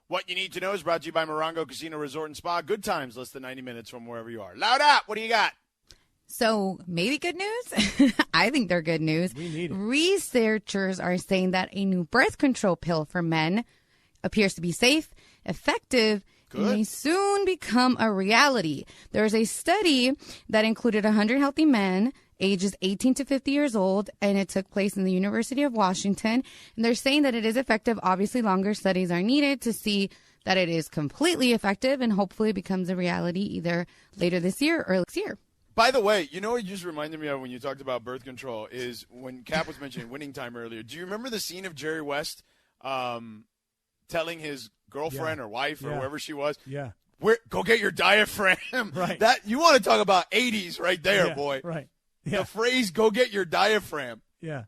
What you need to know is brought to you by Morongo Casino Resort and Spa. Good times, less than 90 minutes from wherever you are. Loud up. What do you got? So maybe good news? I think they're good news. We need it. Researchers are saying that a new birth control pill for men appears to be safe, effective, and may soon become a reality. There's a study that included 100 healthy men ages 18 to 50 years old, and it took place in the University of Washington. And they're saying that it is effective. Obviously, longer studies are needed to see that it is completely effective and hopefully becomes a reality either later this year or next year. By the way, you know what you just reminded me of when you talked about birth control is when Cap was mentioning Winning Time earlier. Do you remember the scene of Jerry West telling his girlfriend or wife or whoever she was, go get your diaphragm? Right. That you want to talk about 80s right there, boy. Right. The phrase "go get your diaphragm." Yeah.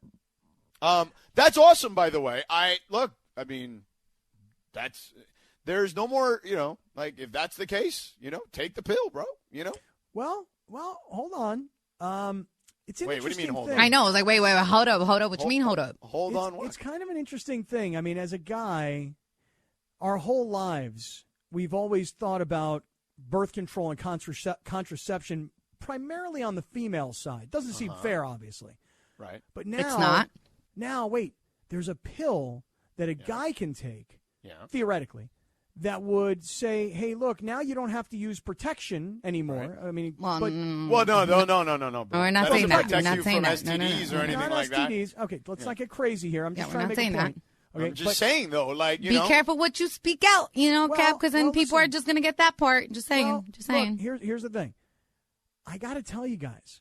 That's awesome, by the way. There's no more, if that's the case, take the pill, bro, Well, hold on. It's an Wait, what do you mean, hold thing. on? I know. I was like, wait, hold up. What you mean, hold up? Hold on. What? It's kind of an interesting thing. I mean, as a guy, our whole lives, we've always thought about birth control and contraception primarily on the female side. Doesn't seem fair, obviously. Right. But now, it's not. Now, wait, there's a pill that a guy can take, theoretically, that would say, hey, look, now you don't have to use protection anymore. Right. I mean, no. We're not saying that. We're not saying that. STDs or anything not like STDs. that. Okay, let's not get crazy here. I'm just trying to make a point. That. Okay, I'm just saying, though, be careful what you speak out, Cap, because then people are just going to get that part. Just saying. Look, here's the thing. I got to tell you guys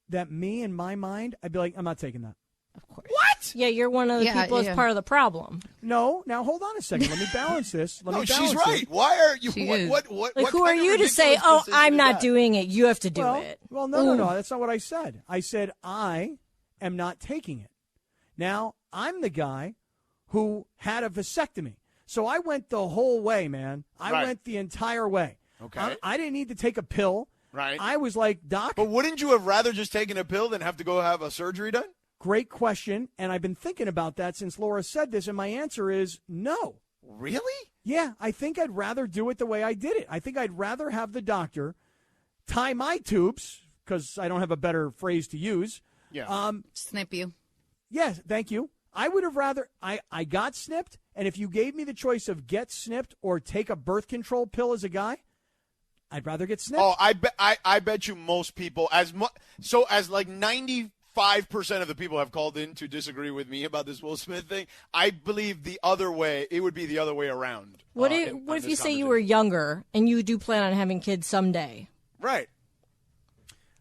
that me, in my mind, I'd be like, I'm not taking that. Of course. What? Yeah, you're one of the people that's part of the problem. No, now hold on a second. Let me balance this. She's right. Why are you? What? Like, who are you to say, oh, I'm not doing it. You have to do it. Well, no. That's not what I said. I said I am not taking it. Now, I'm the guy who had a vasectomy. So I went the whole way, man. I went the entire way. Okay. I didn't need to take a pill. Right. I was like, Doc. But wouldn't you have rather just taken a pill than have to go have a surgery done? Great question, and I've been thinking about that since Laura said this, and my answer is no. Really? Yeah, I think I'd rather do it the way I did it. I think I'd rather have the doctor tie my tubes, because I don't have a better phrase to use. Yeah. Snip you. Yes, thank you. I would have rather, I got snipped, and if you gave me the choice of get snipped or take a birth control pill as a guy, I'd rather get snipped. Oh, I bet you most people, as 95% of the people have called in to disagree with me about this Will Smith thing. I believe the other way, it would be the other way around. What if you say you were younger and you do plan on having kids someday? Right.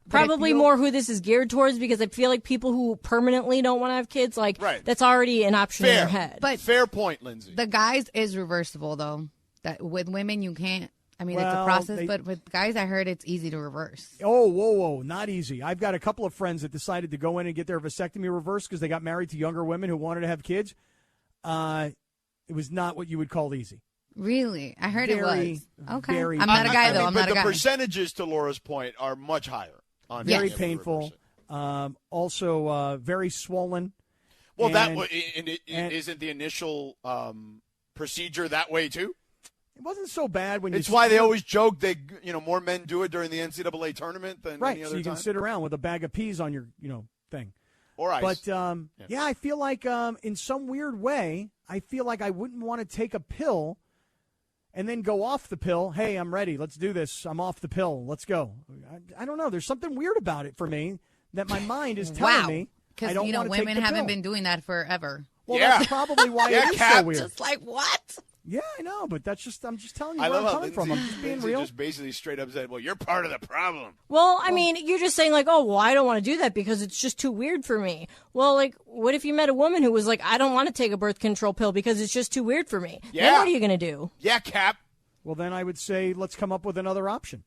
Probably more who this is geared towards, because I feel like people who permanently don't want to have kids, that's already an option in their head. But fair point, Lindsay. The guys is reversible, though. That with women, you can't. I mean, it's a process, but with guys, I heard it's easy to reverse. Oh, whoa, not easy. I've got a couple of friends that decided to go in and get their vasectomy reversed because they got married to younger women who wanted to have kids. It was not what you would call easy. Really? I heard it was. Okay. I'm not not a guy, though. I'm not a guy. But the percentages, to Laura's point, are much higher. Very painful. Also, very swollen. Well, isn't the initial procedure that way, too? It wasn't so bad when It's why they always joke more men do it during the NCAA tournament than any other so you time. can sit around with a bag of peas on your, thing. Or ice. But, I feel like in some weird way, I feel like I wouldn't want to take a pill and then go off the pill. Hey, I'm ready. Let's do this. I'm off the pill. Let's go. I don't know. There's something weird about it for me that my mind is telling me I don't want to take the pill. Because, women haven't been doing that forever. Well, that's probably why it is so weird. Just like, what? Yeah, I know, but I'm just telling you where I'm coming from. I'm just being real. Just basically straight up said, well, you're part of the problem. Well, I mean, you're just saying I don't want to do that because it's just too weird for me. Well, what if you met a woman who was like, I don't want to take a birth control pill because it's just too weird for me? Yeah. Then what are you going to do? Yeah, Cap. Well, then I would say let's come up with another option.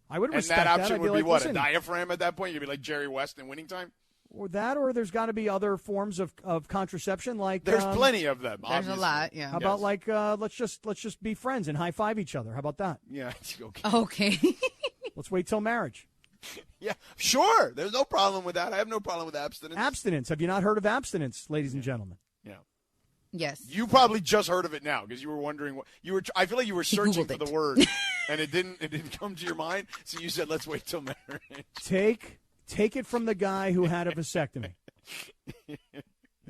I would respect that. And that option would be what? Listen, a diaphragm at that point? You'd be like Jerry West in Winning Time? Or there's got to be other forms of contraception. Like there's plenty of them. There's obviously. a lot. Yeah. How about let's just be friends and high five each other? How about that? Yeah. Okay. Okay. Let's wait till marriage. Yeah, sure. There's no problem with that. I have no problem with abstinence. Abstinence. Have you not heard of abstinence, ladies and gentlemen? Yeah. Yes. You probably just heard of it now because you were wondering what you were. I feel like you were searching for the word, and it didn't come to your mind. So you said, "Let's wait till marriage." Take it from the guy who had a vasectomy.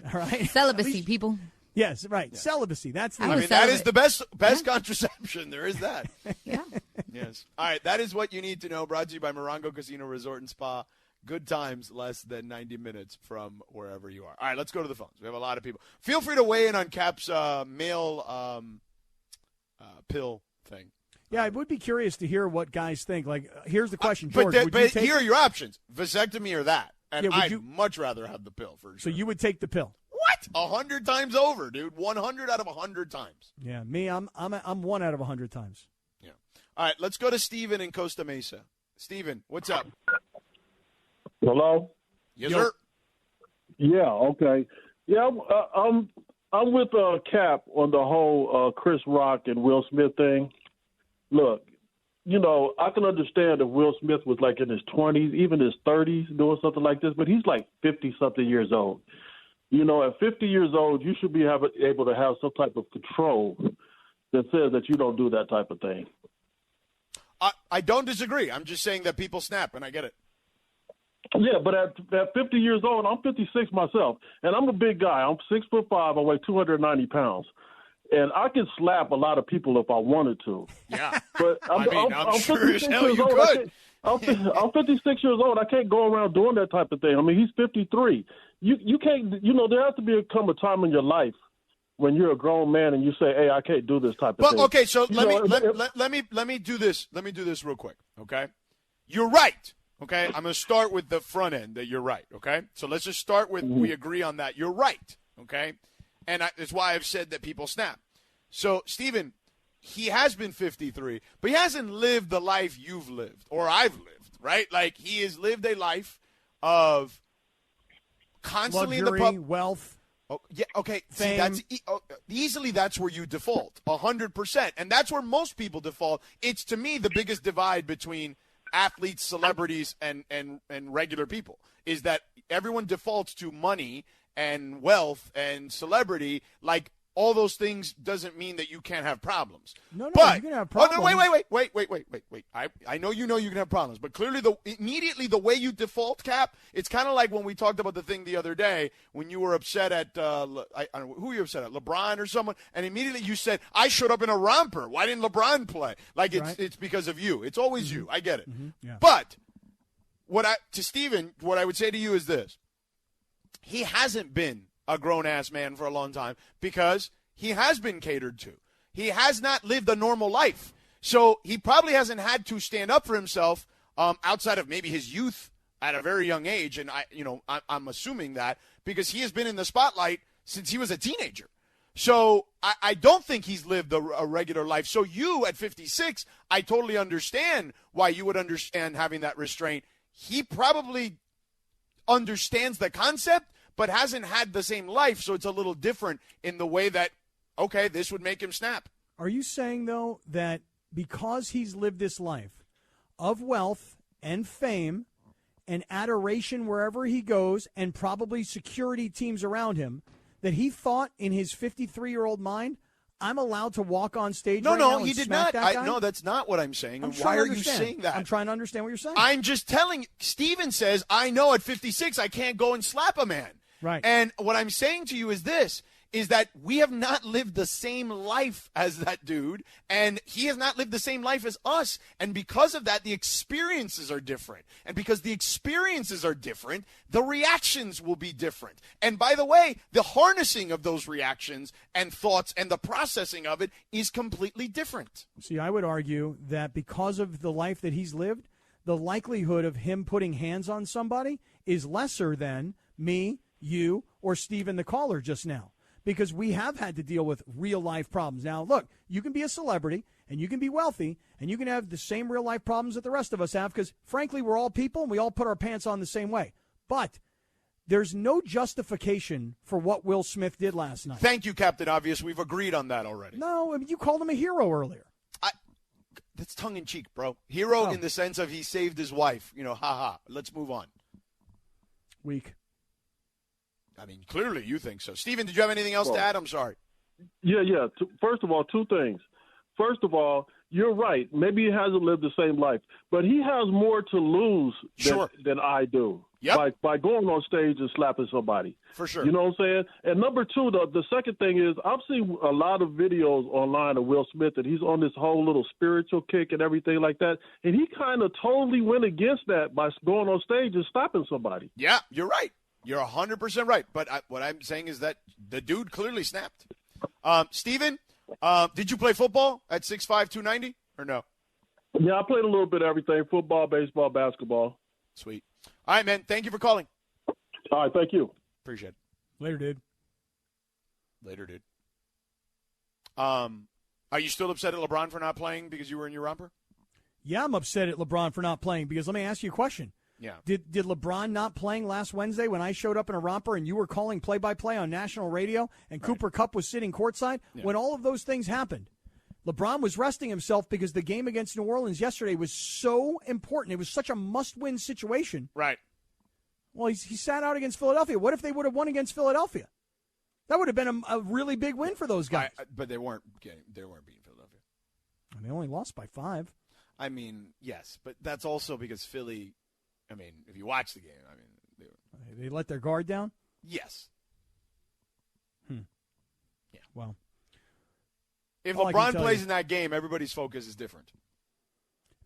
All right, celibacy, people. Yes, right. Yeah. Celibacy. That's the. I mean, that is the best contraception. There is that. Yeah. Yes. All right. That is what you need to know. Brought to you by Morongo Casino Resort and Spa. Good times, less than 90 minutes from wherever you are. All right, let's go to the phones. We have a lot of people. Feel free to weigh in on Cap's male pill thing. Yeah, I would be curious to hear what guys think. Like, here's the question, George. But here are your options: vasectomy or that. And I'd much rather have the pill for sure. So you would take the pill? What? 100 times over, dude. 100 out of 100 times. Yeah, me, I'm 1 out of 100 times. Yeah. All right, let's go to Steven in Costa Mesa. Steven, what's up? Hello? Yes, sir. Yeah, okay. Yeah, I'm with Cap on the whole Chris Rock and Will Smith thing. Look, I can understand if Will Smith was like in his 20s, even his 30s, doing something like this, but he's like 50-something years old. At 50 years old, you should be able to have some type of control that says that you don't do that type of thing. I don't disagree. I'm just saying that people snap, and I get it. Yeah, but at 50 years old, I'm 56 myself, and I'm a big guy. I'm 6'5". I weigh 290 pounds, and I can slap a lot of people if I wanted to. Yeah, but I'm sure as hell you could. I'm 56 years old. I can't go around doing that type of thing. I mean, he's 53. You can't. There has to come a time in your life when you're a grown man and you say, "Hey, I can't do this type of thing." Well, okay, so let me do this. Let me do this real quick. Okay, you're right. Okay, I'm going to start with the front end that you're right, okay? So let's just start with we agree on that. You're right, okay? And that's why I've said that people snap. So, Steven, he has been 53, but he hasn't lived the life you've lived or I've lived, right? Like, he has lived a life of constantly luxury, wealth. Oh, yeah, okay. Fame. See, easily that's where you default, 100%. And that's where most people default. It's, to me, the biggest divide between athletes, celebrities, and regular people is that everyone defaults to money and wealth and celebrity. Like, all those things doesn't mean that you can't have problems. No, but, you can have problems. Wait. I know you can have problems, but clearly immediately the way you default, Cap, it's kind of like when we talked about the thing the other day when you were upset at, I don't know, who you upset at, LeBron or someone, and immediately you said, I showed up in a romper. Why didn't LeBron play? Like, it's because of you. It's always you. I get it. Mm-hmm. Yeah. But to Steven, what I would say to you is this. He hasn't been a grown-ass man for a long time because he has been catered to. He has not lived a normal life. So he probably hasn't had to stand up for himself outside of maybe his youth at a very young age. And I'm assuming that because he has been in the spotlight since he was a teenager. So I don't think he's lived a regular life. So you at 56, I totally understand why you would understand having that restraint. He probably understands the concept, but hasn't had the same life, so it's a little different in the way that, okay, this would make him snap. Are you saying, though, that because he's lived this life of wealth and fame and adoration wherever he goes and probably security teams around him, that he thought in his 53-year-old mind, I'm allowed to walk on stage right now and he did smack not. that guy? No, that's not what I'm saying. I'm Why are you saying that? I'm trying to understand what you're saying. I'm just telling you. Steven says, I know at 56 I can't go and slap a man. Right. And what I'm saying to you is this, is that we have not lived the same life as that dude, and he has not lived the same life as us. And because of that, the experiences are different. And because the experiences are different, the reactions will be different. And by the way, the harnessing of those reactions and thoughts and the processing of it is completely different. See, I would argue that because of the life that he's lived, the likelihood of him putting hands on somebody is lesser than me, you, or Steven the caller just now, because we have had to deal with real-life problems. Now, look, you can be a celebrity, and you can be wealthy, and you can have the same real-life problems that the rest of us have because, frankly, we're all people, and we all put our pants on the same way. But there's no justification for what Will Smith did last night. Thank you, Captain Obvious. We've agreed on that already. No, I mean, you called him a hero earlier. That's tongue-in-cheek, bro. Hero in the sense of he saved his wife. Ha-ha. Let's move on. Weak. I mean, clearly you think so. Steven, did you have anything else to add? I'm sorry. Yeah. First of all, two things. First of all, you're right. Maybe he hasn't lived the same life, but he has more to lose than I do. Yep. By going on stage and slapping somebody. For sure. You know what I'm saying? And number two, the second thing is I've seen a lot of videos online of Will Smith, and he's on this whole little spiritual kick and everything like that. And he kind of totally went against that by going on stage and slapping somebody. Yeah, you're right. You're 100% right. But what I'm saying is that the dude clearly snapped. Steven, did you play football at 6'5", 290 or no? Yeah, I played a little bit of everything, football, baseball, basketball. Sweet. All right, man. Thank you for calling. All right, thank you. Appreciate it. Later, dude. Are you still upset at LeBron for not playing because you were in your romper? Yeah, I'm upset at LeBron for not playing because let me ask you a question. Yeah. Did LeBron not playing last Wednesday when I showed up in a romper and you were calling play-by-play on national radio and Cooper Kupp was sitting courtside? Yeah. When all of those things happened, LeBron was resting himself because the game against New Orleans yesterday was so important. It was such a must-win situation. Right. Well, he sat out against Philadelphia. What if they would have won against Philadelphia? That would have been a really big win for those guys. But they weren't beating Philadelphia. And they only lost by 5. I mean, yes, but that's also because Philly. I mean, if you watch the game, I mean, they let their guard down. Yes. Yeah. Well, if LeBron plays in that game, everybody's focus is different.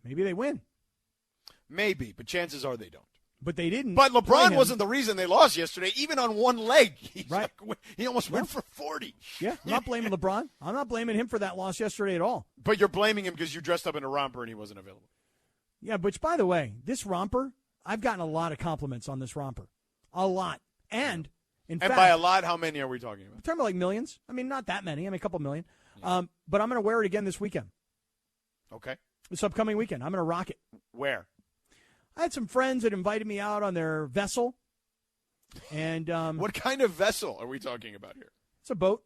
Maybe they win. Maybe, but chances are they don't. But they didn't. But LeBron wasn't the reason they lost yesterday, even on one leg. Right. He almost went for 40. Yeah, I'm not blaming LeBron. I'm not blaming him for that loss yesterday at all. But you're blaming him because you dressed up in a romper and he wasn't available. Yeah, which, by the way, this romper, I've gotten a lot of compliments on this romper. A lot. And, in fact, by a lot, how many are we talking about? I'm talking about like millions. I mean, not that many. I mean, a couple million. Yeah. But I'm going to wear it again this weekend. Okay. This upcoming weekend. I'm going to rock it. Where? I had some friends that invited me out on their vessel. And what kind of vessel are we talking about here? It's a boat.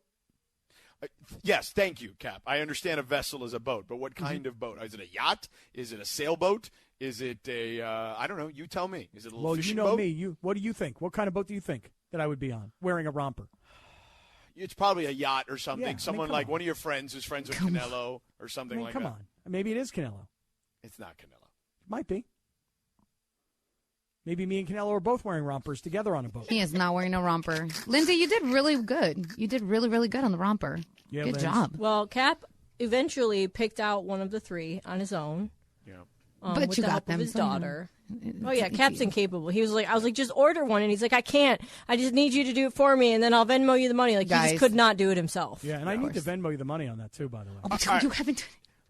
Yes, thank you, Cap. I understand a vessel is a boat, but what kind of boat? Is it a yacht? Is it a sailboat? Is it a, I don't know, you tell me. Is it a little fishing boat? Well, you know me. What do you think? What kind of boat do you think that I would be on, wearing a romper? It's probably a yacht or something. Yeah, Someone like one of your friends who's friends with Canelo or something like that. Come on. Maybe it is Canelo. It's not Canelo. It might be. Maybe me and Canelo are both wearing rompers together on a boat. He is not wearing a romper. Lindsay, you did really good. You did really, really good on the romper. Yeah, good job. Well, Cap eventually picked out one of the 3 on his own. Yeah. But with you the got help them. of his daughter. Oh, yeah, easy. Cap's incapable. He was like, I was like, just order one. And he's like, I can't. I just need you to do it for me, and then I'll Venmo you the money. Like, he just could not do it himself. Yeah, and I need to Venmo you the money on that, too, by the way. Oh, but you haven't.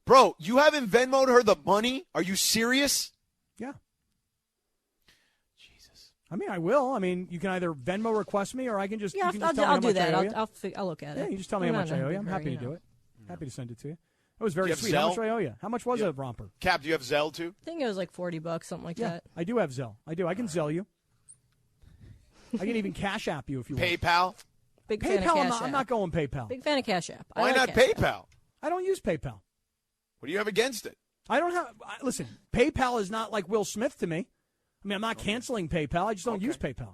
Bro, you haven't Venmo'd her the money? Are you serious? Yeah. Jesus. I mean, I will. I mean, you can either Venmo request me, or I can just. Yeah, you can just I'll do that. I'll look at it. Yeah, you just tell me how much I owe you. I'm happy to do it. Happy to send it to you. That was very sweet. How much do I owe you? How much was a romper? Cap, do you have Zelle, too? I think it was like $40, something like that. I do have Zelle. I do. I can Zelle you. I can even Cash App you if you want. PayPal? Big fan of Cash App. I'm not going PayPal. Big fan of Cash App. Why not PayPal? I don't use PayPal. What do you have against it? I don't have. Listen, PayPal is not like Will Smith to me. I mean, I'm not canceling PayPal. I just don't use PayPal.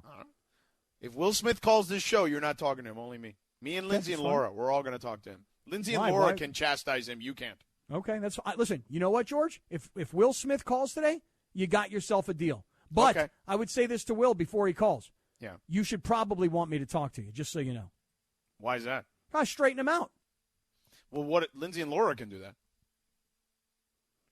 If Will Smith calls this show, you're not talking to him. Only me. Me and Lindsay and Laura. We're all going to talk to him. Lindsay and Laura can chastise him. You can't. Okay, that's listen. You know what, George? If Will Smith calls today, you got yourself a deal. But I would say this to Will before he calls. Yeah. You should probably want me to talk to you, just so you know. Why is that? I straighten him out. Well, Lindsay and Laura can do that.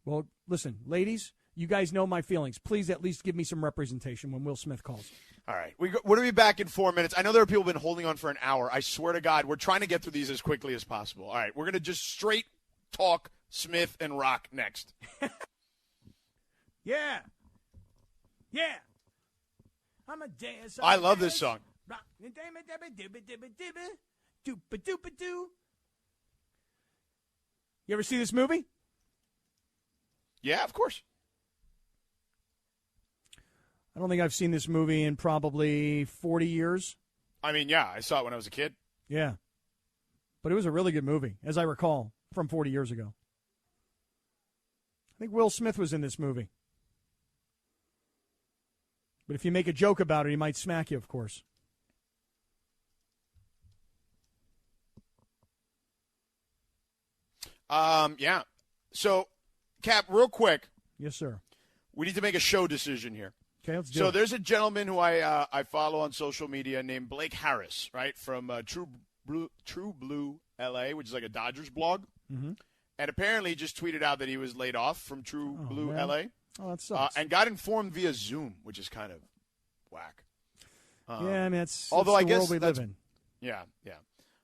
Well, listen, ladies, you guys know my feelings. Please at least give me some representation when Will Smith calls. All right. We're going to be back in 4 minutes. I know there are people who've been holding on for an hour. I swear to God, we're trying to get through these as quickly as possible. All right. We're going to just straight talk Smith and Rock next. Yeah. Yeah. I'm a dancer. I love this song. You ever see this movie? Yeah, of course. I don't think I've seen this movie in probably 40 years. I mean, yeah, I saw it when I was a kid. Yeah. But it was a really good movie, as I recall, from 40 years ago. I think Will Smith was in this movie. But if you make a joke about it, he might smack you, of course. Yeah. So, Cap, real quick. Yes, sir. We need to make a show decision here. Okay, let's do So it. there's a gentleman who I follow on social media named Blake Harris, right, from True Blue LA, which is like a Dodgers blog. Mm-hmm. And apparently he just tweeted out that he was laid off from True Blue man. LA. Oh, that sucks. And got informed via Zoom, which is kind of whack. Yeah, I mean, it's the world we that's, live in. Yeah.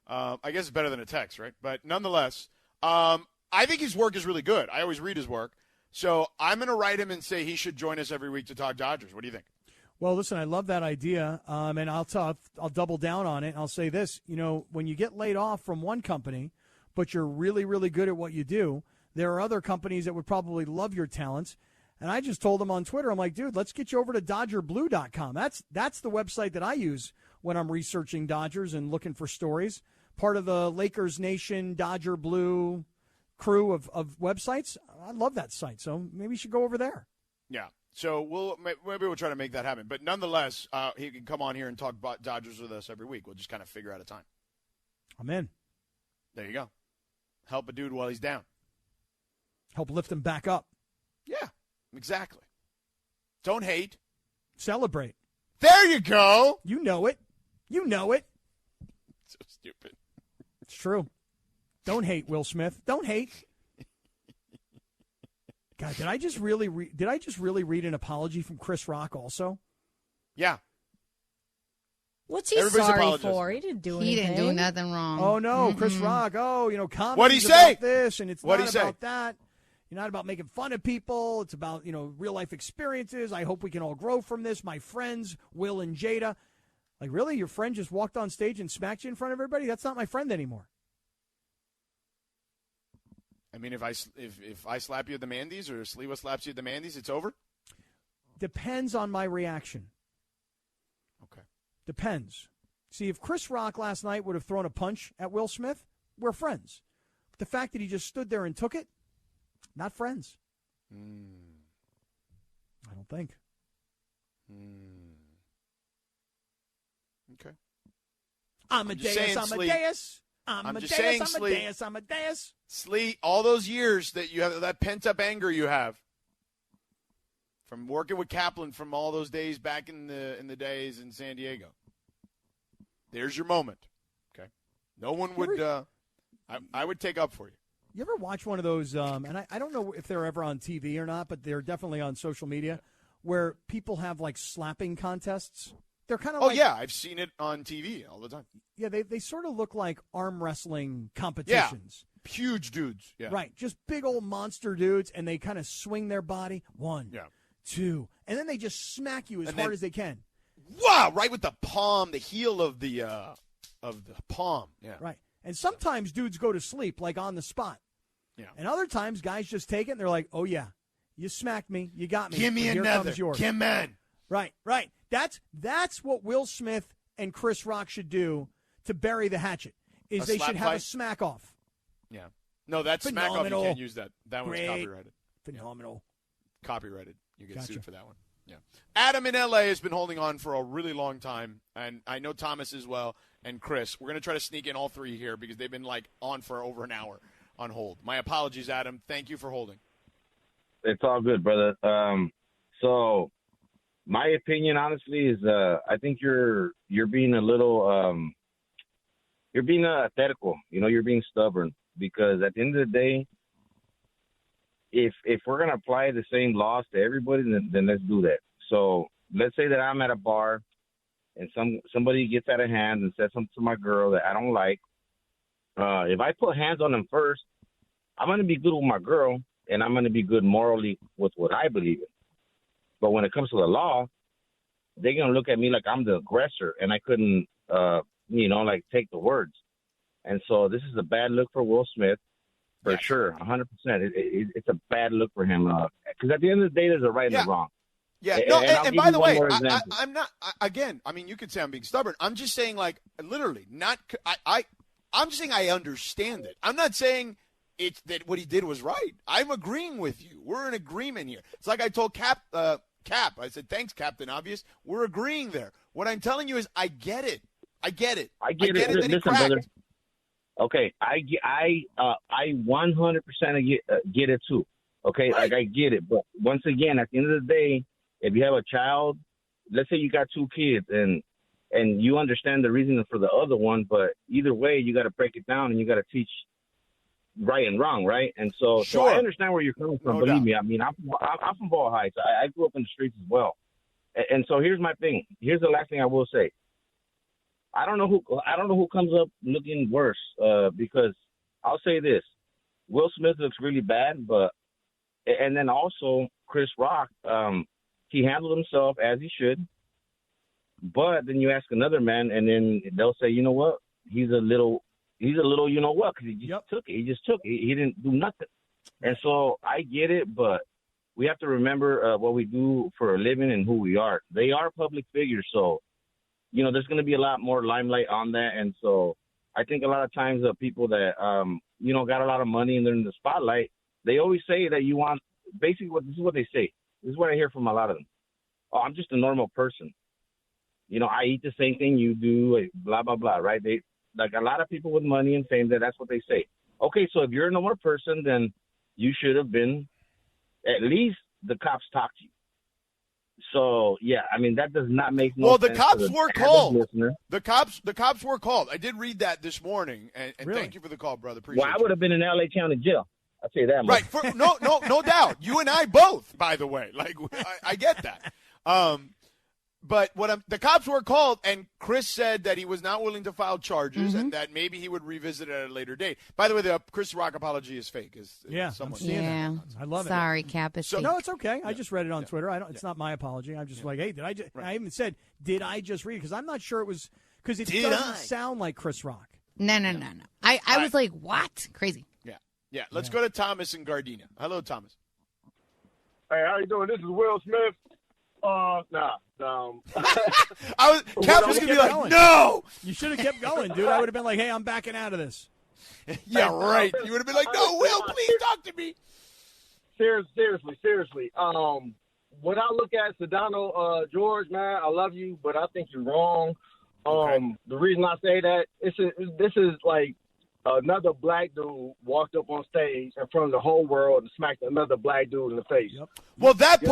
I guess it's better than a text, right? But nonetheless, I think his work is really good. I always read his work. So I'm going to write him and say he should join us every week to talk Dodgers. What do you think? Well, listen, I love that idea, and I'll double down on it. I'll say this: when you get laid off from one company, but you're really, really good at what you do, there are other companies that would probably love your talents. And I just told them on Twitter, I'm like, dude, let's get you over to DodgerBlue.com. That's the website that I use when I'm researching Dodgers and looking for stories. Part of the Lakers Nation Dodger Blue crew of websites. I love that site, so maybe you should go over there. Yeah. So maybe we'll try to make that happen. But nonetheless, he can come on here and talk about Dodgers with us every week. We'll just kind of figure out a time. I'm in. There you go. Help a dude while he's down. Help lift him back up. Yeah, exactly. Don't hate. Celebrate. There you go. You know it. You know it. So stupid. It's true. Don't hate, Will Smith. Don't hate. God, did I just really read an apology from Chris Rock also? Yeah. What's he Everybody's sorry apologizing. for? He didn't do anything. He didn't do nothing wrong. Oh no, Chris Rock. Oh, comedy What'd he is say? about this, and it's What'd not he about say? that. You're not about making fun of people. It's about real life experiences. I hope we can all grow from this. My friends, Will and Jada. Like, really, your friend just walked on stage and smacked you in front of everybody? That's not my friend anymore. I mean, if I slap you at the Mandy's or Sliwa slaps you at the Mandy's, it's over? Depends on my reaction. Okay. Depends. See, if Chris Rock last night would have thrown a punch at Will Smith, we're friends. But the fact that he just stood there and took it, not friends. I don't think. Okay. Amadeus. Slee, all those years that you have, that pent-up anger you have from working with Kaplan from all those days back in the days in San Diego. There's your moment. Okay. No one would I would take up for you. You ever watch one of those, and I don't know if they're ever on TV or not, but they're definitely on social media, where people have, like, slapping contests? They're kind of like... Oh, yeah, I've seen it on TV all the time. Yeah, they sort of look like arm wrestling competitions. Yeah, huge dudes. Yeah. Right, just big old monster dudes, and they kind of swing their body. 1, 2, and then they just smack you as hard as they can. Wow, right with the palm, the heel of the palm. Yeah. Right. And sometimes dudes go to sleep, like, on the spot. Yeah. And other times guys just take it and they're like, "Oh yeah, you smacked me, you got me. Give me Here another. comes yours." Come on. Right. That's what Will Smith and Chris Rock should do to bury the hatchet. Is they should have a smack off. Yeah. No, that smack off, you can't use that. That one's Great. copyrighted. Phenomenal. Copyrighted. You get sued for that one. Yeah. Adam in LA has been holding on for a really long time, and I know Thomas as well, and Chris. We're going to try to sneak in all three here because they've been, like, on for over an hour on hold. My apologies, Adam. Thank you for holding. It's all good, brother. So my opinion, honestly, is I think you're being a little you're being athetical. You're being stubborn, because at the end of the day, if we're gonna apply the same laws to everybody, then let's do that. So let's say that I'm at a bar and somebody gets out of hand and says something to my girl that I don't like. If I put hands on them first, I'm gonna be good with my girl, and I'm gonna be good morally with what I believe in. But when it comes to the law, they're going to look at me like I'm the aggressor and I couldn't, take the words. And so this is a bad look for Will Smith, for sure, 100%. It's a bad look for him. Because at the end of the day, there's a right and a wrong. Yeah. No, and by the way, I'm not, again, I mean, you could say I'm being stubborn. I'm just saying, like, literally, I'm just saying I understand it. I'm not saying it's that what he did was right. I'm agreeing with you. We're in agreement here. It's like I told Cap. I said, thanks, Captain Obvious. We're agreeing there. What I'm telling you is I get it. I get it. Listen, brother. Okay, I 100% get it too. Okay, right. Like I get it, but once again, at the end of the day, if you have a child, let's say you got 2 kids, and you understand the reason for the other one, but either way, you got to break it down and you got to teach right and wrong, right? And so I understand where you're coming from. No Believe doubt. me, I mean, I'm from Ball Heights. I grew up in the streets as well. And so here's my thing. Here's the last thing I will say. I don't know who comes up looking worse, because I'll say this: Will Smith looks really bad, and then also Chris Rock, he handled himself as he should. But then you ask another man, and then they'll say, you know what? He's a little, you know what? Because he just took it. He just took it. He didn't do nothing. And so I get it, but we have to remember what we do for a living and who we are. They are public figures, so there's going to be a lot more limelight on that. And so I think a lot of times people that, got a lot of money and they're in the spotlight, they always say that you want, basically this is what they say. This is what I hear from a lot of them. Oh, I'm just a normal person. I eat the same thing you do, blah, blah, blah, right? They, like a lot of people with money and fame, that's what they say. Okay, so if you're a normal person, then you should have been, at least the cops talk to you. So, yeah, I mean, that does not make no sense. Well, the cops were called. Listener. The cops were called. I did read that this morning, and Really? Thank you for the call, brother. Appreciate I would have been in L.A. County jail. I'll tell you that much. Right. No doubt. You and I both, by the way. Like, I get that. But the cops were called, and Chris said that he was not willing to file charges and that maybe he would revisit it at a later date. By the way, the Chris Rock apology is fake. I love it. Sorry, Cap. It's fake. No, it's okay. I just read it on Twitter. It's not my apology. I'm just like, hey, did I just? I even said, did I just read it? Because I'm not sure it was, because it doesn't sound like Chris Rock. No. I was like, what? Crazy. Yeah. Let's go to Thomas in Gardena. Hello, Thomas. Hey, how you doing? This is Will Smith. Cap was gonna be like, going. No. You should have kept going, dude. I would have been like, hey, I'm backing out of this. Yeah, right. You would have been like, no, Will, please talk to me. Seriously. When I look at Sedano, George, man, I love you, but I think you're wrong. The reason I say that, this is like another black dude walked up on stage in front of the whole world and smacked another black dude in the face. Yep. Well, that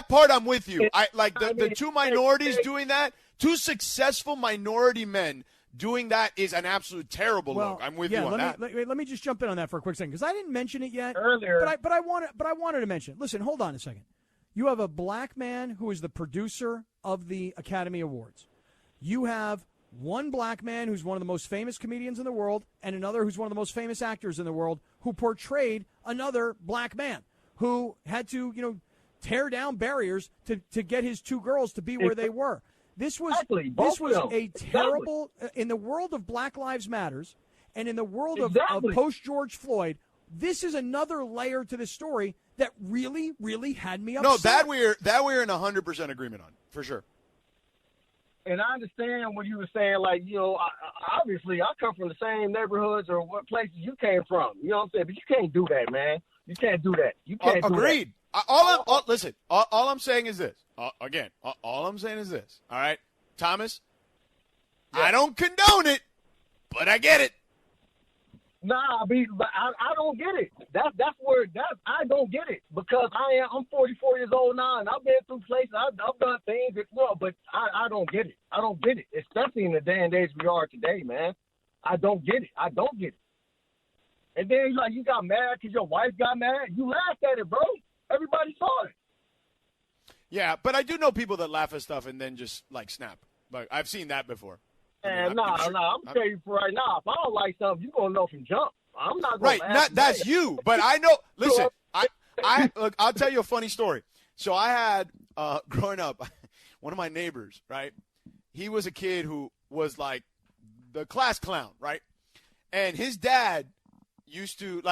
part I'm with you. I like the two minorities doing that. Two successful minority men doing that is an absolute terrible look. I'm with you on that. Let me just jump in on that for a quick second because I didn't mention it yet earlier. But I wanted to mention it. Listen, hold on a second. You have a black man who is the producer of the Academy Awards. You have one black man who's one of the most famous comedians in the world and another who's one of the most famous actors in the world who portrayed another black man who had to, tear down barriers to get his two girls to be where they were. This was a terrible in the world of Black Lives Matters and in the world of post George Floyd. This is another layer to the story that really, really had me upset. No, that we're in 100% agreement on, for sure. And I understand what you were saying, obviously I come from the same neighborhoods or what places you came from. You know what I'm saying? But you can't do that, man. You can't do that. You can't do that. Agreed. Listen, all I'm saying is this. All I'm saying is this. All right, Thomas, I don't condone it, but I get it. Nah, I don't get it. I don't get it because I'm 44 years old now and I've been through places. I've done things as well, but I don't get it. I don't get it, especially in the day and age we are today, man. I don't get it. And then you got mad because your wife got mad. You laughed at it, bro. Everybody saw it. Yeah, but I do know people that laugh at stuff and then just snap. Like I've seen that before. I'm telling you right now, if I don't like something, you're going to know from jump. I'm not going to laugh. That's you, but I know. Listen, look, I'll tell you a funny story. So I had, growing up, one of my neighbors, right? He was a kid who was like the class clown, right? And his dad used to,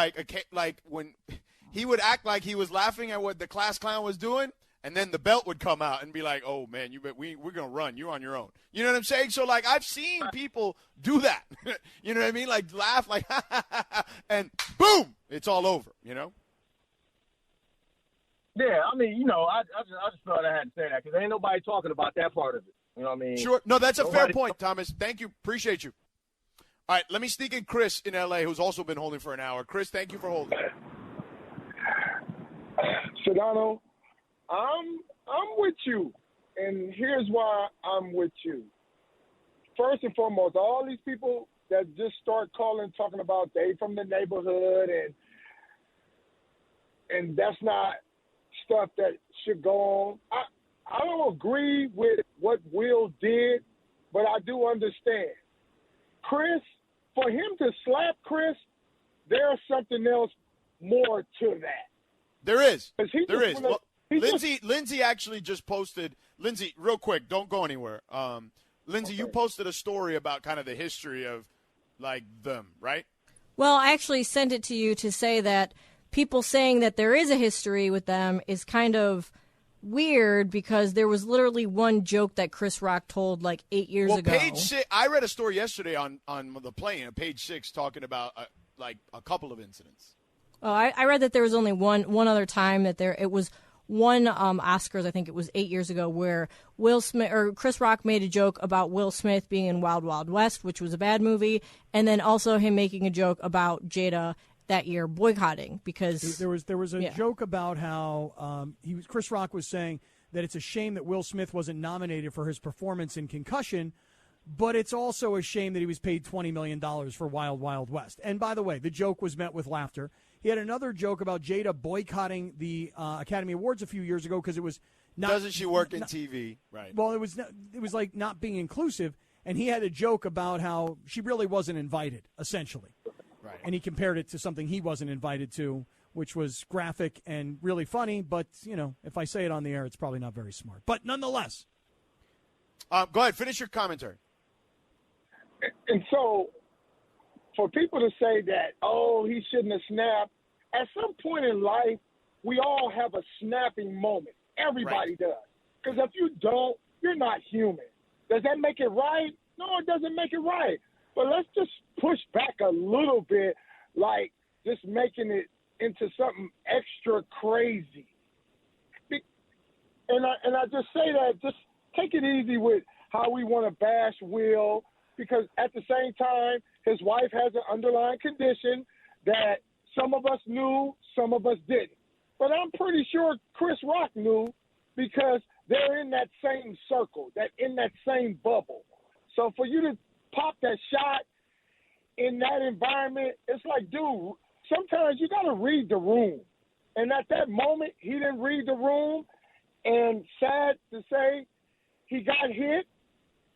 when he would act like he was laughing at what the class clown was doing, and then the belt would come out and be like, oh, man, we're going to run. You're on your own. You know what I'm saying? So, I've seen people do that. You know what I mean? Laugh, and boom, it's all over, Yeah, I mean, I just thought I had to say that because ain't nobody talking about that part of it. You know what I mean? Sure. No, that's a fair point, Thomas. Thank you. Appreciate you. All right, let me sneak in Chris in L.A., who's also been holding for an hour. Chris, thank you for holding. Sedano, I'm with you, and here's why I'm with you. First and foremost, all these people that just start talking about they from the neighborhood, and that's not stuff that should go on. I don't agree with what Will did, but I do understand. Chris, for him to slap Chris, there's something else more to that. There is. There is. Well, Lindsay actually just posted. Lindsay, real quick, don't go anywhere. Lindsay, you posted a story about kind of the history of, like, them, right? Well, I actually sent it to you to say that people saying that there is a history with them is kind of weird because there was literally one joke that Chris Rock told like 8 years ago. Page 6, I read a story yesterday on the plane, Page 6, talking about like a couple of incidents. Oh, I read that there was only one other time that it was one Oscars, I think it was 8 years ago, where Will Smith or Chris Rock made a joke about Will Smith being in Wild Wild West, which was a bad movie, and then also him making a joke about Jada that year boycotting because there was a joke about how Chris Rock was saying that it's a shame that Will Smith wasn't nominated for his performance in Concussion, but it's also a shame that he was paid $20 million for Wild Wild West. And by the way, the joke was met with laughter. He had another joke about Jada boycotting the Academy Awards a few years ago because it was not. Doesn't she work in TV? Right. Well, it was like not being inclusive, and he had a joke about how she really wasn't invited, essentially. Right. And he compared it to something he wasn't invited to, which was graphic and really funny. But, you know, if I say it on the air, it's probably not very smart. But nonetheless. Go ahead. Finish your commentary. And so for people to say that, oh, he shouldn't have snapped, at some point in life, we all have a snapping moment. Everybody does. Because if you don't, you're not human. Does that make it right? No, it doesn't make it right. But let's just push back a little bit, like just making it into something extra crazy. And I just say that, just take it easy with how we want to bash Will, because at the same time, his wife has an underlying condition that some of us knew, some of us didn't. But I'm pretty sure Chris Rock knew because they're in that same circle, in that same bubble. So for you to pop that shot in that environment, it's like, dude, sometimes you got to read the room. And at that moment, he didn't read the room, and sad to say, he got hit.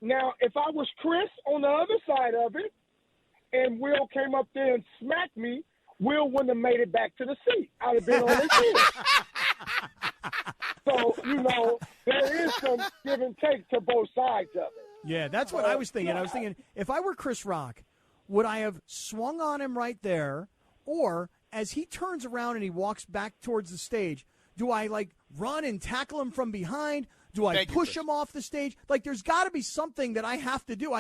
Now, if I was Chris on the other side of it, and Will came up there and smacked me, Will wouldn't have made it back to the seat. I'd have been on his head. So, you know, there is some give and take to both sides of it. Yeah, that's what I was thinking. I was thinking, if I were Chris Rock, would I have swung on him right there, or as he turns around and he walks back towards the stage, do I, like, run and tackle him from behind? Do I push him off the stage? Like, there's got to be something that I have to do.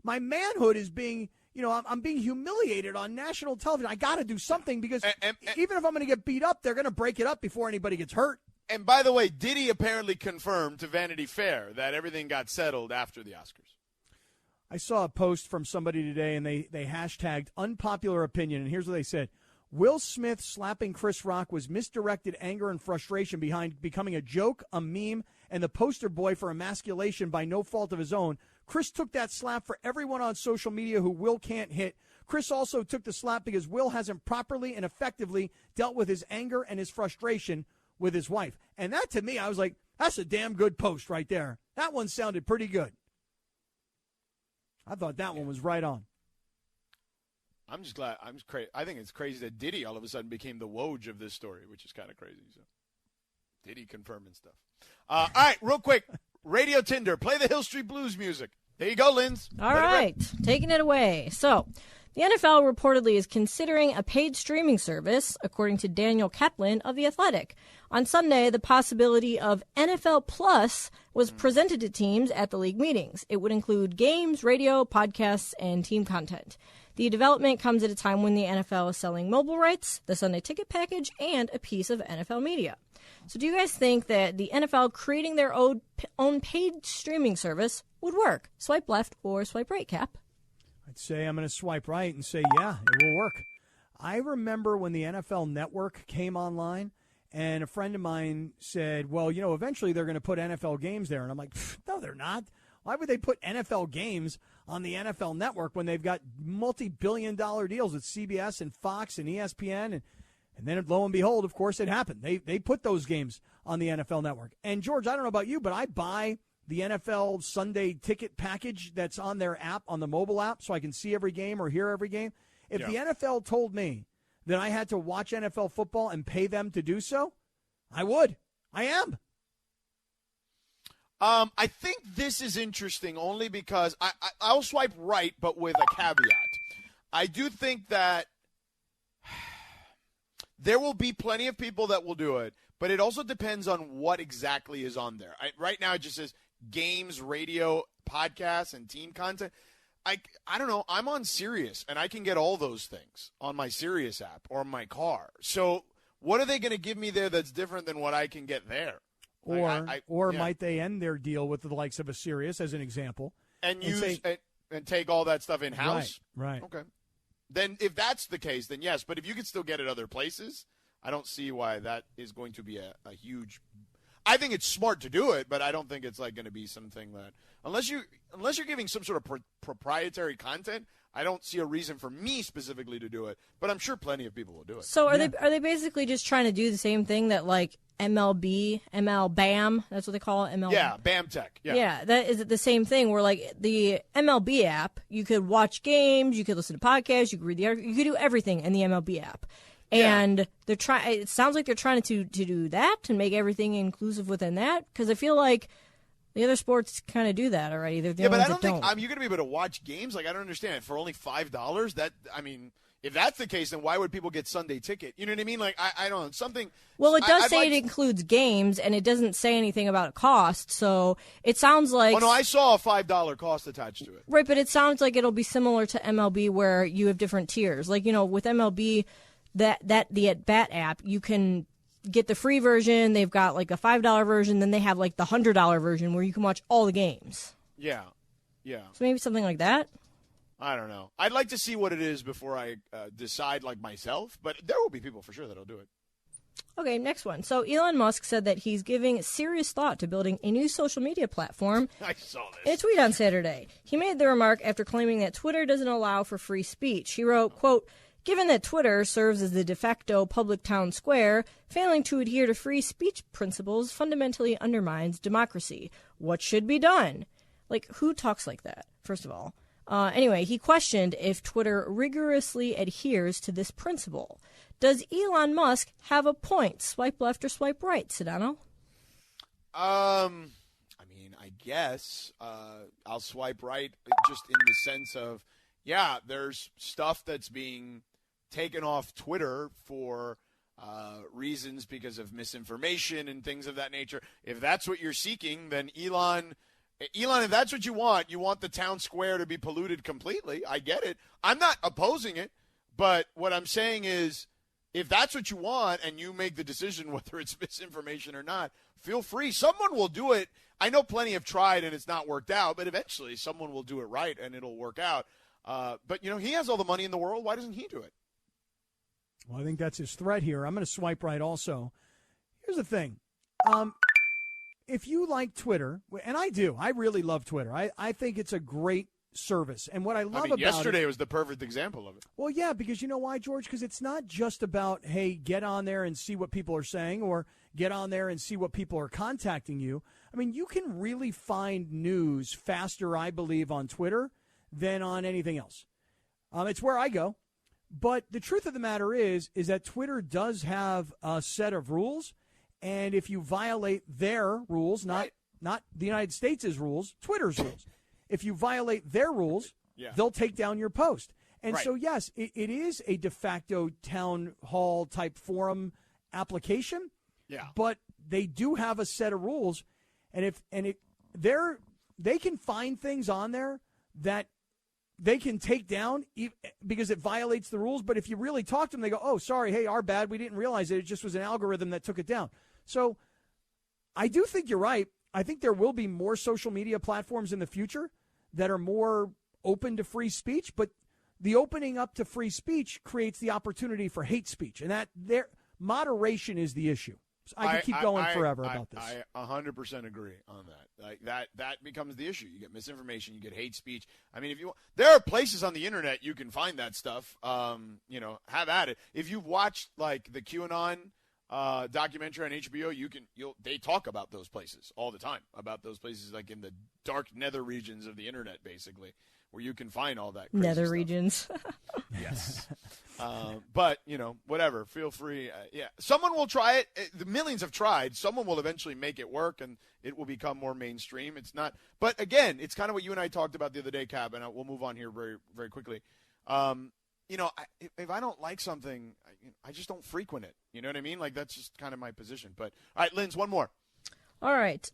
My manhood is being, you know, I'm being humiliated on national television. I got to do something because even if I'm going to get beat up, they're going to break it up before anybody gets hurt. And by the way, Diddy apparently confirmed to Vanity Fair that everything got settled after the Oscars. I saw a post from somebody today, and they hashtagged unpopular opinion, and here's what they said. Will Smith slapping Chris Rock was misdirected anger and frustration behind becoming a joke, a meme, and the poster boy for emasculation by no fault of his own. Chris took that slap for everyone on social media who Will can't hit. Chris also took the slap because Will hasn't properly and effectively dealt with his anger and his frustration with his wife. And that, to me, I was like, that's a damn good post right there. That one sounded pretty good. I thought that one was right on. I'm just glad. I think it's crazy that Diddy all of a sudden became the Woj of this story, which is kind of crazy. So, Diddy confirming stuff. All right, real quick. Radio Tinder. Play the Hill Street Blues music. There you go, Linz. All right, taking it away. So, the NFL reportedly is considering a paid streaming service, according to Daniel Kaplan of The Athletic. On Sunday, the possibility of NFL Plus was presented to teams at the league meetings. It would include games, radio, podcasts, and team content. The development comes at a time when the NFL is selling mobile rights, the Sunday ticket package, and a piece of NFL media. So do you guys think that the NFL creating their own paid streaming service would work? Swipe left or swipe right, Cap? I'd say I'm going to swipe right and say, yeah, it will work. I remember when the NFL Network came online, and a friend of mine said, well, eventually they're going to put NFL games there. And I'm like, no, they're not. Why would they put NFL games on the NFL Network when they've got multi-billion-dollar deals with CBS and Fox and ESPN? And then, lo and behold, of course, it happened. They put those games on the NFL Network. And, George, I don't know about you, but I buy the NFL Sunday ticket package that's on their app, on the mobile app, so I can see every game or hear every game. If the NFL told me that I had to watch NFL football and pay them to do so, I would. I am. I think this is interesting only because I'll swipe right, but with a caveat. I do think that there will be plenty of people that will do it, but it also depends on what exactly is on there. Right now it just says games, radio, podcasts, and team content. I don't know. I'm on Sirius, and I can get all those things on my Sirius app or my car. So what are they going to give me there that's different than what I can get there? Or might they end their deal with the likes of a Sirius, as an example, and take all that stuff in-house? Right. Okay. Then if that's the case, then yes. But if you can still get it other places, I don't see why that is going to be a huge – I think it's smart to do it, but I don't think it's going to be something that – unless you're giving some sort of proprietary content, I don't see a reason for me specifically to do it. But I'm sure plenty of people will do it. So are they basically just trying to do the same thing that MLB, BAM, that's what they call it, MLB. Yeah, BAM Tech. Yeah, that is the same thing where the MLB app, you could watch games, you could listen to podcasts, you could read you could do everything in the MLB app. And it sounds like they're trying to do that and make everything inclusive within that, because I feel like the other sports kind of do that already. They're the but I don't think you're going to be able to watch games. I don't understand. For only $5, if that's the case, then why would people get Sunday ticket? You know what I mean? I don't know. Something. Well, it does say it includes games, and it doesn't say anything about cost. So it sounds like. Oh no, I saw a $5 cost attached to it. Right, but it sounds like it'll be similar to MLB, where you have different tiers. With MLB, the At Bat app, you can get the free version. They've got a $5 version, then they have the $100 version where you can watch all the games. Yeah. So maybe something like that. I don't know. I'd like to see what it is before I decide myself, but there will be people for sure that'll do it. Okay, next one. So Elon Musk said that he's giving serious thought to building a new social media platform. I saw this. In a tweet on Saturday, he made the remark after claiming that Twitter doesn't allow for free speech. He wrote, quote, "Given that Twitter serves as the de facto public town square, failing to adhere to free speech principles fundamentally undermines democracy. What should be done?" Who talks like that, first of all? Anyway, he questioned if Twitter rigorously adheres to this principle. Does Elon Musk have a point? Swipe left or swipe right, Sedano? I guess I'll swipe right just in the sense of, there's stuff that's being taken off Twitter for reasons because of misinformation and things of that nature. If that's what you're seeking, then Elon, if that's what you want the town square to be polluted completely. I get it. I'm not opposing it, but what I'm saying is, if that's what you want and you make the decision whether it's misinformation or not, feel free. Someone will do it. I know plenty have tried and it's not worked out, but eventually someone will do it right and it'll work out. But he has all the money in the world. Why doesn't he do it? Well, I think that's his threat here. I'm going to swipe right also. Here's the thing. If you like Twitter, and I do, I really love Twitter. I think it's a great service. And what I love about yesterday was the perfect example of it. Well, yeah, because you know why, George? Because it's not just about, hey, get on there and see what people are saying, or get on there and see what people are contacting you. You can really find news faster, I believe, on Twitter than on anything else. It's where I go. But the truth of the matter is that Twitter does have a set of rules, and if you violate their rules, not the United States' rules, Twitter's rules, if you violate their rules, they'll take down your post. And so, yes, it is a de facto town hall type forum application. Yeah. But they do have a set of rules, and they can find things on there that they can take down because it violates the rules. But if you really talk to them, they go, "Oh, sorry, hey, our bad. We didn't realize it. It just was an algorithm that took it down." So I do think you're right. I think there will be more social media platforms in the future that are more open to free speech, but the opening up to free speech creates the opportunity for hate speech, and that moderation is the issue. So I could keep going forever about this. I 100% agree on that. Like that becomes the issue. You get misinformation, you get hate speech. I mean, there are places on the internet you can find that stuff. Have at it. If you've watched like the QAnon documentary on HBO, they talk about those places all the time, about those places like in the dark nether regions of the internet, basically, where you can find all that crazy nether stuff. Regions. Yes. But, whatever. Feel free. Someone will try it. The millions have tried. Someone will eventually make it work, and it will become more mainstream. It's not. But, again, it's kind of what you and I talked about the other day, Cap, and we'll move on here very, very quickly. If I don't like something, I just don't frequent it. You know what I mean? Like, that's just kind of my position. But, all right, Linz, one more. All right.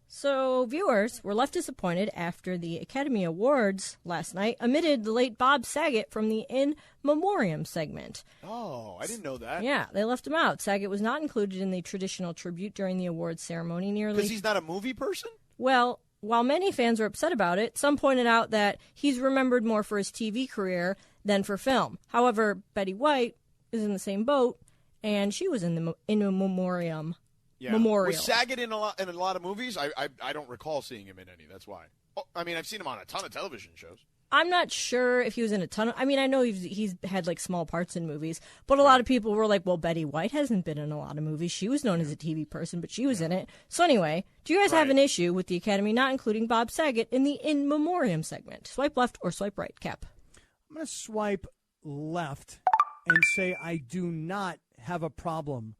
So viewers were left disappointed after the Academy Awards last night omitted the late Bob Saget from the In Memoriam segment. Oh, I didn't know that. Yeah, they left him out. Saget was not included in the traditional tribute during the awards ceremony. Because he's not a movie person? Well, while many fans were upset about it, some pointed out that he's remembered more for his TV career than for film. However, Betty White is in the same boat, and she was in the In Memoriam. Yeah. Memorial. Was Saget in a lot of movies? I don't recall seeing him in any. That's why. I've seen him on a ton of television shows. I'm not sure if he was in a ton of. I know he's had like small parts in movies, but a lot of people were like, "Well, Betty White hasn't been in a lot of movies. She was known as a TV person, but she was in it." So anyway, do you guys have an issue with the Academy not including Bob Saget in the In Memoriam segment? Swipe left or swipe right, Cap. I'm going to swipe left and say I do not have a problem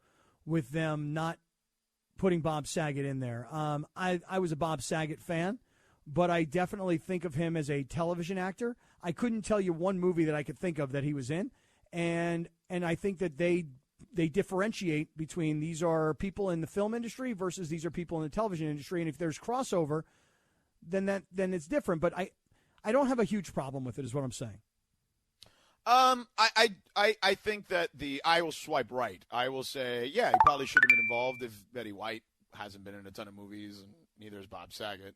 with them not putting Bob Saget in there. I was a Bob Saget fan, but I definitely think of him as a television actor. I couldn't tell you one movie that I could think of that he was in, and I think that they differentiate between these are people in the film industry versus these are people in the television industry, and if there's crossover, then it's different. But I don't have a huge problem with it, is what I'm saying. I think that I will swipe right. I will say, yeah, he probably should have been involved if Betty White hasn't been in a ton of movies, and neither is Bob Saget.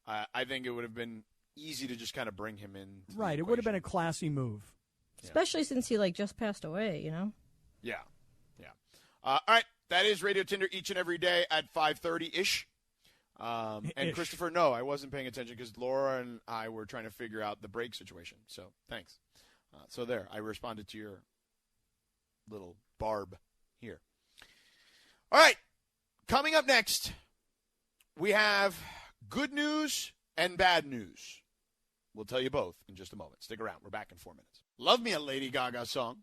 I think it would have been easy to just kind of bring him in. Right, it would have been a classy move, especially since he just passed away. Yeah. All right, that is Radio Tinder each and every day at 5:30 ish. And Christopher, no, I wasn't paying attention because Laura and I were trying to figure out the break situation. So thanks. So there, I responded to your little barb here. All right, coming up next, we have good news and bad news. We'll tell you both in just a moment. Stick around. We're back in 4 minutes. Love me a Lady Gaga song.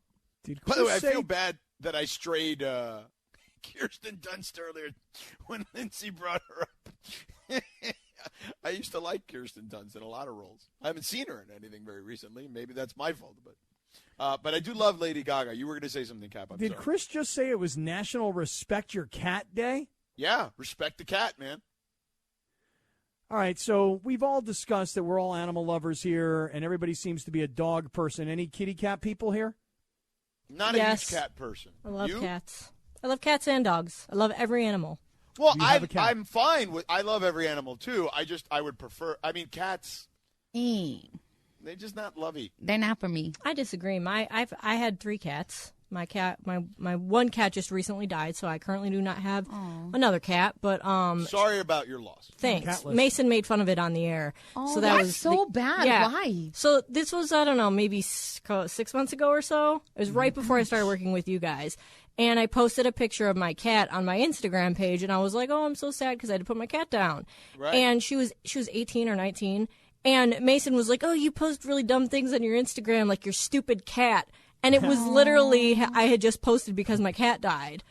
By the way, I feel bad that I strayed Kirsten Dunst earlier when Lindsay brought her up. I used to like Kirsten Dunst in a lot of roles. I haven't seen her in anything very recently. Maybe that's my fault, but I do love Lady Gaga. You were going to say something, Cap. Did Chris just say it was National Respect Your Cat Day? Yeah, respect the cat, man. All right, so we've all discussed that we're all animal lovers here, and everybody seems to be a dog person. Any kitty cat people here? Not a huge cat person. I love cats. I love cats and dogs. I love every animal. Well, I'm fine with. I love every animal too. I would prefer. I mean, cats. They're just not lovey. They're not for me. I disagree. I had 3 cats. My one cat just recently died, so I currently do not have another cat. But sorry about your loss. Thanks. Mason made fun of it on the air. Oh, so that's so bad. Yeah. Why? So this was, I don't know, maybe 6 months ago or so. It was right before I started working with you guys. And I posted a picture of my cat on my Instagram page, and I was like, "Oh, I'm so sad because I had to put my cat down." Right. And she was 18 or 19, and Mason was like, "Oh, you post really dumb things on your Instagram, like your stupid cat." And it was literally I had just posted because my cat died.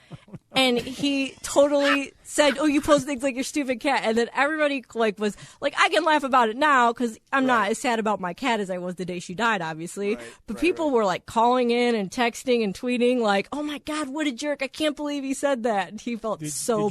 And he totally said, "Oh, you post things like your stupid cat." And then everybody was like, I can laugh about it now because I'm not as sad about my cat as I was the day she died, obviously. But people were calling in and texting and tweeting like, "Oh my God, what a jerk. I can't believe he said that." And he felt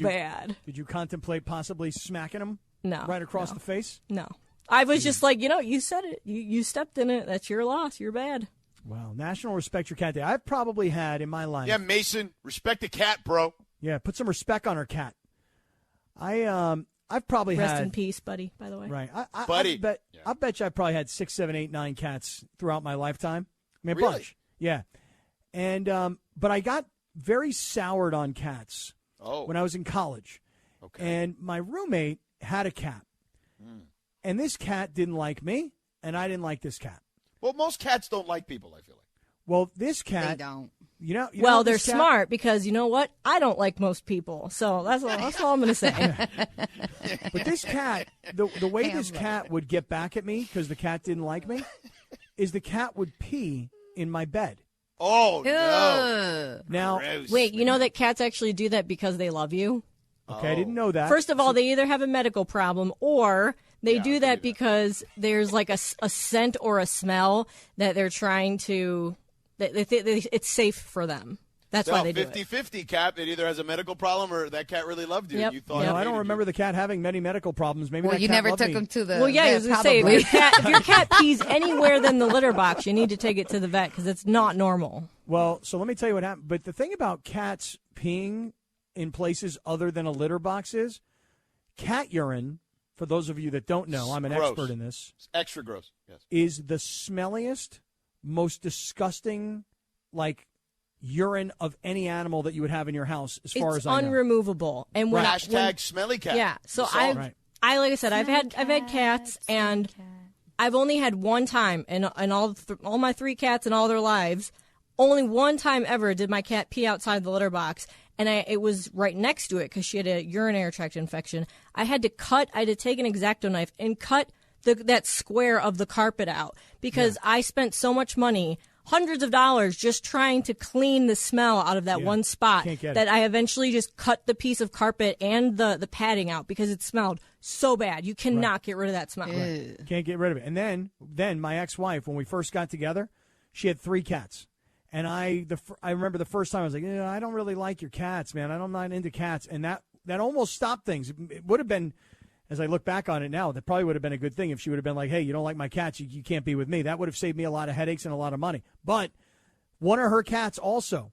bad. Did you contemplate possibly smacking him? No. Right across the face? No. I was just like, you said it. You stepped in it. That's your loss. You're bad. Wow, National Respect Your Cat Day. I've probably had in my life. Yeah, Mason, respect the cat, bro. Yeah, put some respect on her cat. I I've probably Rest had. in peace, buddy, by the way. Right. Buddy. I bet you I probably had 6, 7, 8, 9 cats throughout my lifetime. I mean, a Really? bunch. Yeah. And, but I got very soured on cats when I was in college. Okay. And my roommate had a cat. And this cat didn't like me, and I didn't like this cat. Well, most cats don't like people, I feel like. Well, this cat. They don't. You know Well, they're this cat- smart because you know what? I don't like most people, so that's all I'm going to say. But this cat, the way this cat would get back at me because the cat didn't like me, is the cat would pee in my bed. Oh, no. Ugh. Now, Gross. Wait, you know that cats actually do that because they love you? okay, I didn't know that. First of all, they either have a medical problem or they Yeah, do I that believe because there's like a scent or a smell that they're trying to, it's safe for them. That's why they do it. 50-50, Cap. It either has a medical problem or that cat really loved you. Yep. And you thought No, it I don't hated remember you. the cat having many medical problems. Maybe Well, that you cat never loved took me. him to the Well, yeah, I vet, was going to say, probably. if your cat pees anywhere than the litter box, you need to take it to the vet because it's not normal. Well, so let me tell you what happened. But the thing about cats peeing in places other than a litter box is cat urine, for those of you that don't know, I'm an Gross. expert in this, It's extra gross. Yes. is the smelliest, most disgusting, like, urine of any animal that you would have in your house, as far It's as I know. unremovable. And when Hashtag smelly cat. yeah, so The song. Right. like I said, I've had cats, and I've only had one time in all my 3 cats and all their lives. Only one time ever did my cat pee outside the litter box, and it was right next to it because she had a urinary tract infection. I had to take an X-Acto knife and cut that square of the carpet out because I spent so much money, hundreds of dollars, just trying to clean the smell out of that one spot Can't get it. that I eventually just cut the piece of carpet and the padding out because it smelled so bad. You cannot get rid of that smell. Can't get rid of it. And then my ex-wife, when we first got together, she had 3 cats. And I remember the first time I was like, I don't really like your cats, man. I'm not into cats. And that almost stopped things. It would have been, as I look back on it now, that probably would have been a good thing if she would have been like, hey, you don't like my cats, you can't be with me. That would have saved me a lot of headaches and a lot of money. But one of her cats also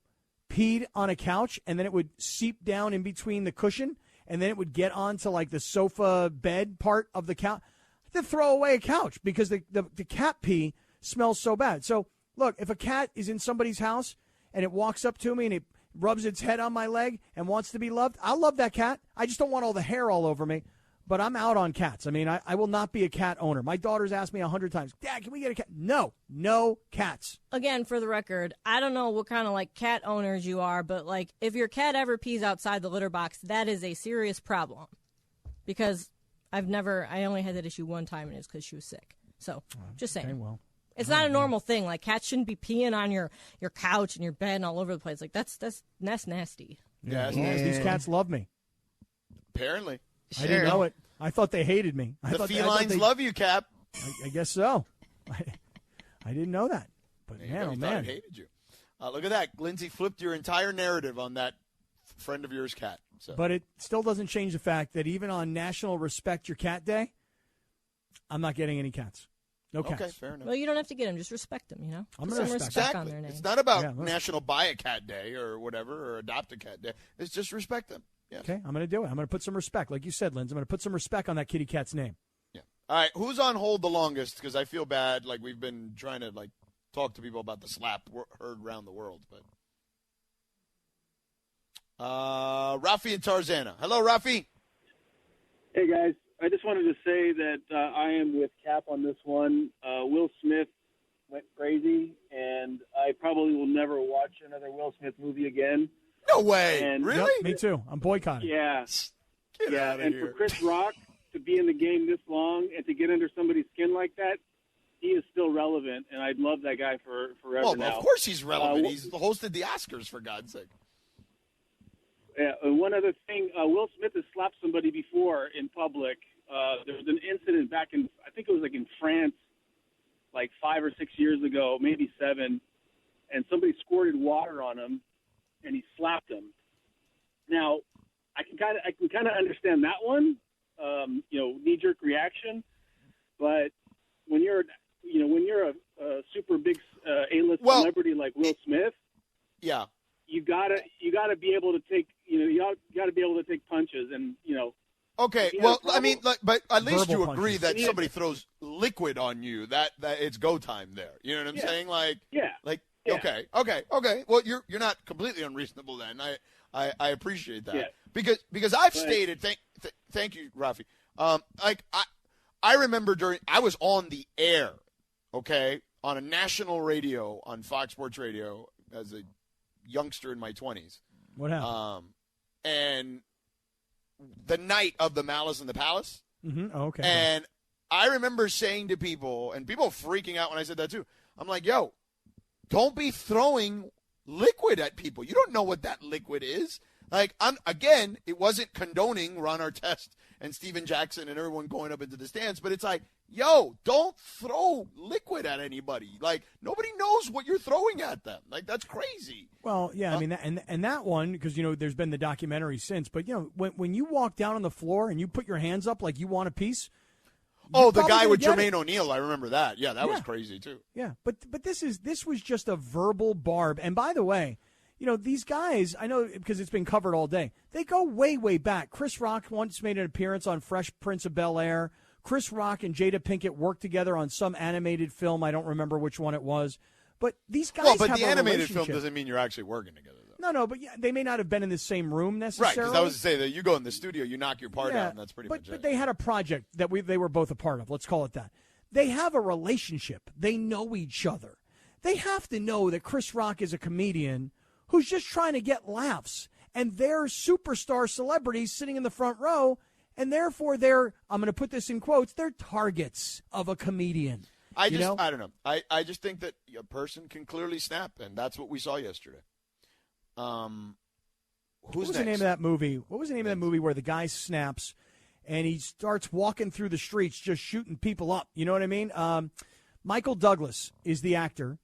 peed on a couch, and then it would seep down in between the cushion, and then it would get onto like the sofa bed part of the couch. I had to throw away a couch because the cat pee smells so bad. So look, if a cat is in somebody's house and it walks up to me and it rubs its head on my leg and wants to be loved, I'll love that cat. I just don't want all the hair all over me. But I'm out on cats. I mean, I will not be a cat owner. My daughter's asked me 100 times, Dad, can we get a cat? No cats. Again, for the record, I don't know what kind of like cat owners you are, but like if your cat ever pees outside the litter box, that is a serious problem. Because I only had that issue one time, and it's because she was sick. So, just saying. Okay, well. It's not a normal thing. Like cats shouldn't be peeing on your couch and your bed and all over the place. Like that's nasty. Yeah, it's As long as nasty. these cats love me. Apparently. I didn't know it. I thought they hated me. I The thought felines they- love you, Cap. I guess so. I didn't know that. But There you man, go. oh You thought man. it hated you. Look at that. Lindsay flipped your entire narrative on that friend of yours cat. So. But it still doesn't change the fact that even on National Respect Your Cat Day, I'm not getting any cats. No cats. Okay, fair enough. Well, you don't have to get them. Just respect them. You know. I'm Put gonna some respect respect Exactly. on their name. It's not about Yeah, let's- National Buy a Cat Day or whatever, or Adopt a Cat Day. It's just respect them. Yes. Okay, I'm going to do it. I'm going to put some respect. Like you said, Linz, I'm going to put some respect on that kitty cat's name. Yeah. All right. Who's on hold the longest? Because I feel bad. Like we've been trying to talk to people about the slap heard around the world. But Rafi and Tarzana. Hello, Rafi. Hey, guys. I just wanted to say that I am with Cap on this one. Will Smith went crazy, and I probably will never watch another Will Smith movie again. No way. And Really? Yep, me too. I'm boycotting. Yeah. Get Yeah, out of and here. for Chris Rock to be in the game this long and to get under somebody's skin like that, he is still relevant, and I'd love that guy for forever Well, now. of course he's relevant. wh- He's hosted the Oscars, for God's sake. Yeah, and one other thing, Will Smith has slapped somebody before in public. There was an incident back in, I think it was like in France, like 5 or 6 years ago, maybe 7, and somebody squirted water on him, and he slapped him. Now, I can kind of understand that one, knee-jerk reaction, but when you're a super big A-list celebrity like Will Smith, Yeah. you gotta be able to take, you gotta be able to take punches, and Okay, Yeah, well, problem. I mean, but at least Verbal you agree punches. that somebody throws liquid on you, that it's go time there. You know what I'm saying? Yeah. Okay. Well, you're not completely unreasonable then. I appreciate that. Yeah. Because I've stated, thank you, Rafi. I remember I was on the air, okay, on a national radio on Fox Sports Radio as a youngster in my 20s. What happened? And the night of the Malice in the Palace. Mm-hmm. Oh, okay. And I remember saying to people, and people freaking out when I said that too, I'm like, yo, don't be throwing liquid at people. You don't know what that liquid is. Again, it wasn't condoning Ron Artest and Steven Jackson and everyone going up into the stands, but it's like, yo, don't throw liquid at anybody. Nobody knows what you're throwing at them. That's crazy. Well, yeah, I mean, and that one, because, there's been the documentary since, but, when you walk down on the floor and you put your hands up like you want a piece. Oh, the guy with Jermaine O'Neal, I remember that. Yeah, that was crazy, too. Yeah, but this was just a verbal barb. And by the way, these guys, I know because it's been covered all day, they go way, way back. Chris Rock once made an appearance on Fresh Prince of Bel-Air. Chris Rock and Jada Pinkett worked together on some animated film. I don't remember which one it was. But these guys have the a animated film relationship. doesn't mean you're actually working together, though. No, but they may not have been in the same room necessarily. Right, because I was to say that you go in the studio, you knock your part out, and that's pretty much it. But they had a project that they were both a part of. Let's call it that. They have a relationship. They know each other. They have to know that Chris Rock is a comedian who's just trying to get laughs. And they're superstar celebrities sitting in the front row, and therefore I'm going to put this in quotes, they're targets of a comedian. I don't know. I just think that a person can clearly snap, and that's what we saw yesterday. What was the name of that movie? What was the name of that movie where the guy snaps and he starts walking through the streets just shooting people up? You know what I mean? Michael Douglas is the actor.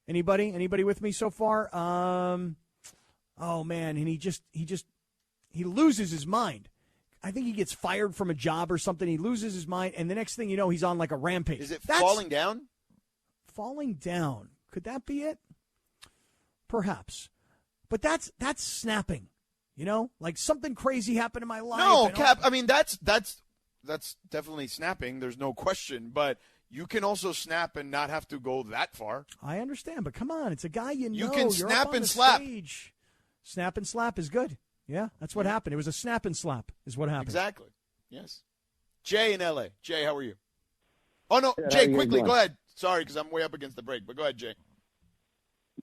Anybody with me so far? Oh man, and he loses his mind. I think he gets fired from a job or something. He loses his mind, and the next thing you know, he's on like a rampage. Is it Falling Down? Falling Down. Could that be it? Perhaps. But that's snapping. Like something crazy happened in my life. No, Cap. I mean, that's definitely snapping. There's no question. But you can also snap and not have to go that far. I understand, but come on, it's a guy you know. You can You're snap up on and the slap. Stage. Snap and slap is good. Yeah, that's what happened. It was a snap and slap is what happened. Exactly. Yes. Jay in L.A. Jay, how are you? Oh, no, yeah, Jay, quickly, go ahead. Sorry, because I'm way up against the break, but go ahead, Jay.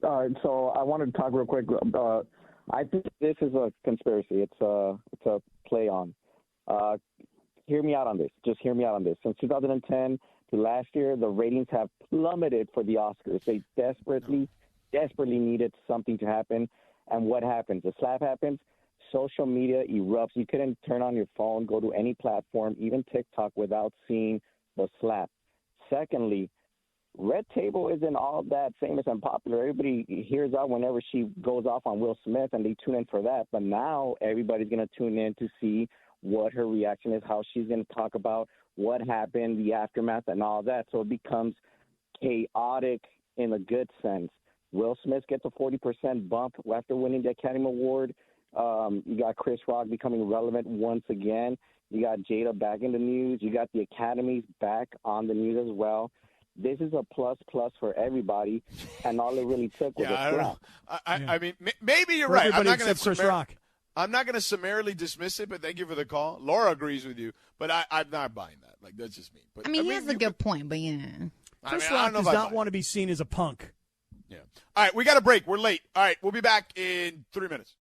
All right, so I wanted to talk real quick. I think this is a conspiracy. It's a play on. Hear me out on this. Just hear me out on this. Since 2010 to last year, the ratings have plummeted for the Oscars. They desperately needed something to happen. And what happens? The slap happens. Social media erupts. You couldn't turn on your phone, go to any platform, even TikTok, without seeing the slap. Secondly, Red Table isn't all that famous and popular. Everybody hears out whenever she goes off on Will Smith, and they tune in for that. But now everybody's going to tune in to see what her reaction is, how she's going to talk about what happened, the aftermath, and all that. So it becomes chaotic in a good sense. Will Smith gets a 40% bump after winning the Academy Award. You got Chris Rock becoming relevant once again. You got Jada back in the news. You got the Academies back on the news as well. This is a plus for everybody, and all it really took was a slap. I don't know. I mean, maybe you're right. I'm not going to Chris Rock. I'm not going to summarily dismiss it, but thank you for the call. Laura agrees with you, but I'm not buying that. That's just me. But, I mean, he has a good point, but yeah. Chris Rock does not want to be seen as a punk. Yeah. All right, we got a break. We're late. All right, we'll be back in 3 minutes.